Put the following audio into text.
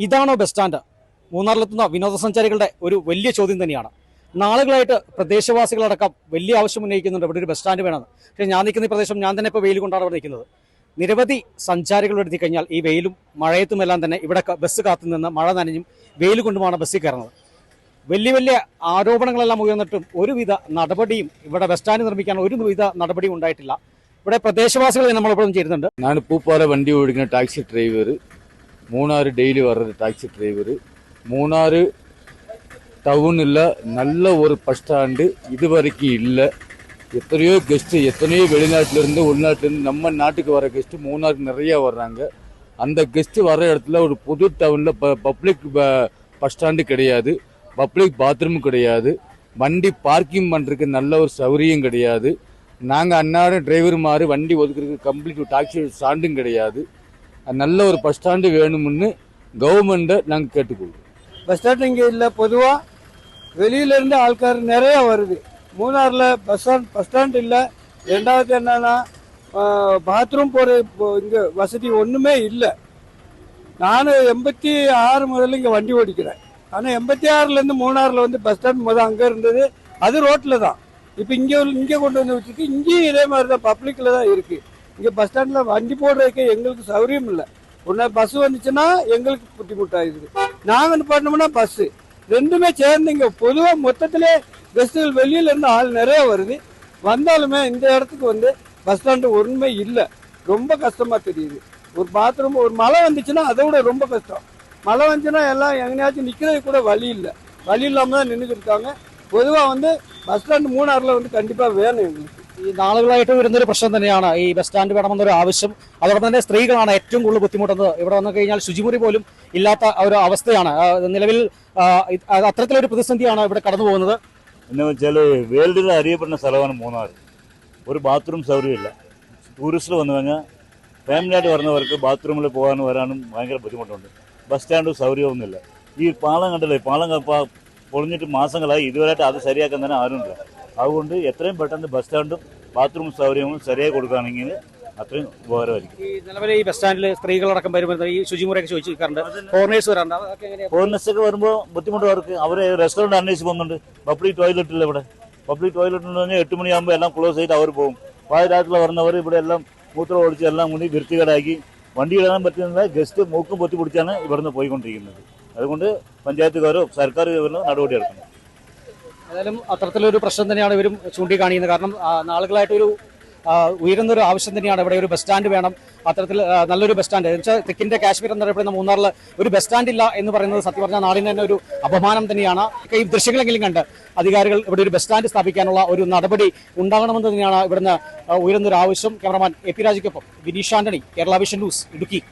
ഇതാണോ bus stand? മൂന്നാറിലെത്തുന്ന വിനോദസഞ്ചാരികളുടെ ഒരു വലിയ ചോദ്യം തന്നെയാണ്. നാളുകളായിട്ട് പ്രദേശവാസികളടക്കം വലിയ ആവശ്യം ഉന്നയിക്കുന്നുണ്ട് ഇവിടെ ഒരു ബസ് സ്റ്റാൻഡ് വേണമെന്ന്. പക്ഷേ ഞാൻ നിൽക്കുന്ന ഈ പ്രദേശം ഞാൻ തന്നെ ഇപ്പോൾ വെയിൽ കൊണ്ടാണ് ഇവിടെ നിൽക്കുന്നത്. നിരവധി സഞ്ചാരികൾ എടുത്തി കഴിഞ്ഞാൽ ഈ വെയിലും മഴയത്തുമെല്ലാം തന്നെ ഇവിടെ ബസ് കാത്തുനിന്ന് മഴ നനഞ്ഞും വെയിൽ കൊണ്ടുമാണ് ബസ്സിൽ കയറുന്നത്. വലിയ വലിയ ആരോപണങ്ങളെല്ലാം ഉയർന്നിട്ടും ഒരുവിധ നടപടിയും ഇവിടെ ബസ് സ്റ്റാൻഡ് നിർമ്മിക്കാൻ ഒരുവിധ നടപടിയും ഉണ്ടായിട്ടില്ല. ഇവിടെ പ്രദേശവാസികൾ നമ്മളെപ്പോഴും ചേരുന്നുണ്ട്. ഞാൻ പൂപ്പാറ വണ്ടി ഓടിക്കുന്ന ടാക്സി ഡ്രൈവർ, മൂന്നാർ ഡെയിലി வர்ற டாக்ஸி டிரைவர். மூணார் டவுனில் நல்ல ஒரு பஸ் ஸ்டாண்டு இது வரைக்கும் இல்லை. எத்தனையோ கெஸ்ட்டு, எத்தனையோ வெளிநாட்டிலேருந்து உள்நாட்டிலேருந்து நம்ம நாட்டுக்கு வர கெஸ்ட்டு மூணாருக்கு நிறையா வர்றாங்க. அந்த கெஸ்ட்டு வர இடத்துல ஒரு புது டவுனில் பப்ளிக் பஸ் ஸ்டாண்டு கிடையாது, பப்ளிக் பாத்ரூம் கிடையாது, வண்டி பார்க்கிங் பண்ணுறதுக்கு நல்ல ஒரு சௌகரியம் கிடையாது. நாங்கள் அன்னாடம் டிரைவர் மாதிரி வண்டி ஒதுக்குறதுக்கு கம்ப்ளீட் டாக்ஸி ஸ்டாண்டும் கிடையாது. நல்ல ஒரு பஸ் ஸ்டாண்டு வேணும்னு கவர்மெண்ட்டை நாங்கள் கேட்டுக்கொள்வோம். பஸ் ஸ்டாண்ட் இங்கே இல்லை. பொதுவாக வெளியிலேருந்து ஆட்கார் நிறைய வருது. மூணாரில் பஸ் ஸ்டாண்ட் இல்லை. ரெண்டாவது என்னன்னா பாத்ரூம் போகிற இங்கே வசதி ஒன்றுமே இல்லை. நான் 86 முதல்ல இங்கே வண்டி ஓடிக்கிறேன். ஆனால் 86லேருந்து மூணாரில் வந்து பஸ் ஸ்டாண்ட் முதல் அங்கே இருந்தது, அது ரோட்டில் தான். இப்போ இங்கே கொண்டு வந்து வச்சுட்டு இங்கேயும் இதே மாதிரி தான் பப்ளிக்கில் தான் இருக்குது. இங்கே பஸ் ஸ்டாண்டில் வண்டி போடுறதுக்கு எங்களுக்கு சௌகரியம் இல்லை. ஒன்று பஸ் வந்துச்சுன்னா எங்களுக்கு புத்திமுட்டாயிடுது. நாங்கள் நிப்பாட்டினோம்னா பஸ்ஸு ரெண்டுமே சேர்ந்து இங்கே பொதுவாக மொத்தத்திலே கெஸ்ட்டுகள் வெளியிலேருந்து ஆள் நிறைய வருது. வந்தாலுமே இந்த இடத்துக்கு வந்து பஸ் ஸ்டாண்டு ஒன்றுமே இல்லை. ரொம்ப கஷ்டமாக தெரியுது. ஒரு பாத்ரூம், ஒரு மழை வந்துச்சுன்னா அதை விட ரொம்ப கஷ்டம். மழை வந்துச்சுன்னா எல்லாம் எங்கேயாச்சும் நிற்கிறது கூட வழி இல்லை. வழி இல்லாமல் தான் நின்றுட்டு இருக்காங்க. பொதுவாக வந்து பஸ் ஸ்டாண்டு மூணாறில் வந்து കണ്ടിപ്പാக വേണം എங்களுக்கு. ഈ നാളുകളായിട്ട് വരുന്നൊരു പ്രശ്നം തന്നെയാണ് ഈ ബസ് സ്റ്റാൻഡ് വേണമെന്നൊരു ആവശ്യം. അതോടൊപ്പം തന്നെ സ്ത്രീകളാണ് ഏറ്റവും കൂടുതൽ ബുദ്ധിമുട്ടുന്നത്. ഇവിടെ വന്നു കഴിഞ്ഞാൽ ശുചിമുറി പോലും ഇല്ലാത്ത ഒരു അവസ്ഥയാണ് നിലവിൽ. അത്തരത്തിലൊരു പ്രതിസന്ധിയാണ് ഇവിടെ കടന്നു പോകുന്നത്. എന്ന് വെച്ചാൽ വേൾഡിൽ അറിയപ്പെടുന്ന സ്ഥലമാണ് മൂന്നാർ. ഒരു ബാത്റൂം സൗകര്യമില്ല. ടൂറിസ്റ്റിൽ വന്നു കഴിഞ്ഞാൽ ഫാമിലിയായിട്ട് വരുന്നവർക്ക് ബാത്റൂമിൽ പോകാനും വരാനും ഭയങ്കര ബുദ്ധിമുട്ടുണ്ട്. ബസ് സ്റ്റാൻഡ് സൗകര്യമൊന്നുമില്ല. ഈ പാളം കണ്ടല്ലേ, പാളം പൊളിഞ്ഞിട്ട് മാസങ്ങളായി, ഇതുവരെയായിട്ട് അത് ശരിയാക്കാൻ തന്നെ ആരുമില്ല. അതുകൊണ്ട് എത്രയും പെട്ടെന്ന് ബസ് സ്റ്റാൻഡും ബാത്റൂം സൗകര്യവും ശരിയായി കൊടുക്കുകയാണെങ്കിൽ അത്രയും ഉപകാരമായിരിക്കും. ഈ നിലവിലെ ഈ ബസ് സ്റ്റാൻഡിൽ സ്ത്രീകളടക്കം വരുമ്പോൾ ഈ ശുചിമുറിയൊക്കെ ചോദിച്ചിരിക്കാറുണ്ട്, ഫോറിനേഴ്സ് വരാറുണ്ട്. ഫോറിനേഴ്സൊക്കെ വരുമ്പോൾ ബുദ്ധിമുട്ട് അവർക്ക്. അവർ റെസ്റ്റോറൻറ്റ് അന്വേഷിച്ച് പോകുന്നുണ്ട്. പബ്ലിക് ടോയ്ലറ്റ് ഇല്ല ഇവിടെ. പബ്ലിക് ടോയ്ലറ്റ് എന്ന് പറഞ്ഞാൽ 8 മണിയാകുമ്പോൾ എല്ലാം ക്ലോസ് ചെയ്ത് അവർ പോകും. പാതിരാത്രിയിൽ വരുന്നവർ ഇവിടെ എല്ലാം മൂത്രം ഒഴിച്ച് എല്ലാം കൂടി വൃത്തികേടാക്കി വണ്ടി ഇടാൻ പറ്റുന്നില്ല. ഗസ്റ്റ് മൂക്കും പൊത്തി പിടിച്ചാണ് ഇവിടുന്ന് പോയിക്കൊണ്ടിരിക്കുന്നത്. അതുകൊണ്ട് പഞ്ചായത്തുകാരോ സർക്കാരോ നടപടിയെടുക്കണം. ഏതായാലും അത്തരത്തിലൊരു പ്രശ്നം തന്നെയാണ് ഇവരും ചൂണ്ടിക്കാണിക്കുന്നത്. കാരണം നാളുകളായിട്ടൊരു ഉയരുന്നൊരു ആവശ്യം തന്നെയാണ് ഇവിടെ ഒരു ബസ് സ്റ്റാൻഡ് വേണം. അത്തരത്തിൽ നല്ലൊരു ബസ് സ്റ്റാൻഡ് എന്ന് വെച്ചാൽ തെക്കിന്റെ കാശ്മീർ എന്നറിയപ്പെടുന്ന മൂന്നാറിൽ ഒരു ബസ് സ്റ്റാൻഡ് ഇല്ല എന്ന് പറയുന്നത് സത്യം പറഞ്ഞാൽ നാടിന് തന്നെ ഒരു അപമാനം തന്നെയാണ്. ഈ ദൃശ്യങ്ങളെങ്കിലും കണ്ട് അധികാരികൾ ഇവിടെ ഒരു ബസ് സ്റ്റാൻഡ് സ്ഥാപിക്കാനുള്ള ഒരു നടപടി ഉണ്ടാകണമെന്ന് തന്നെയാണ് ഇവിടുന്ന് ഉയരുന്നൊരു ആവശ്യം. ക്യാമറമാൻ എ പി രാജയ്ക്കൊപ്പം വിനീഷ് ആന്റണി, കേരള വിഷൻ ന്യൂസ്, ഇടുക്കി.